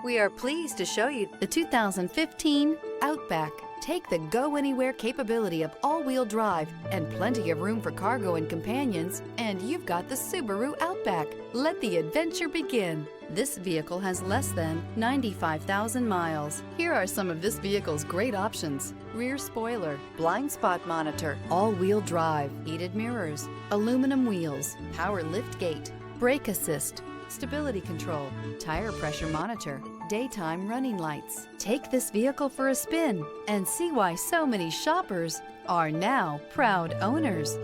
We are pleased to show you the 2015 Outback. Take the go-anywhere capability of all-wheel drive and plenty of room for cargo and companions, and you've got the Subaru Outback. Let the adventure begin. This vehicle has less than 95,000 miles. Here are some of this vehicle's great options: rear spoiler, blind spot monitor, all-wheel drive, heated mirrors, aluminum wheels, power lift gate, brake assist, stability control, tire pressure monitor, daytime running lights. Take this vehicle for a spin and see why so many shoppers are now proud owners.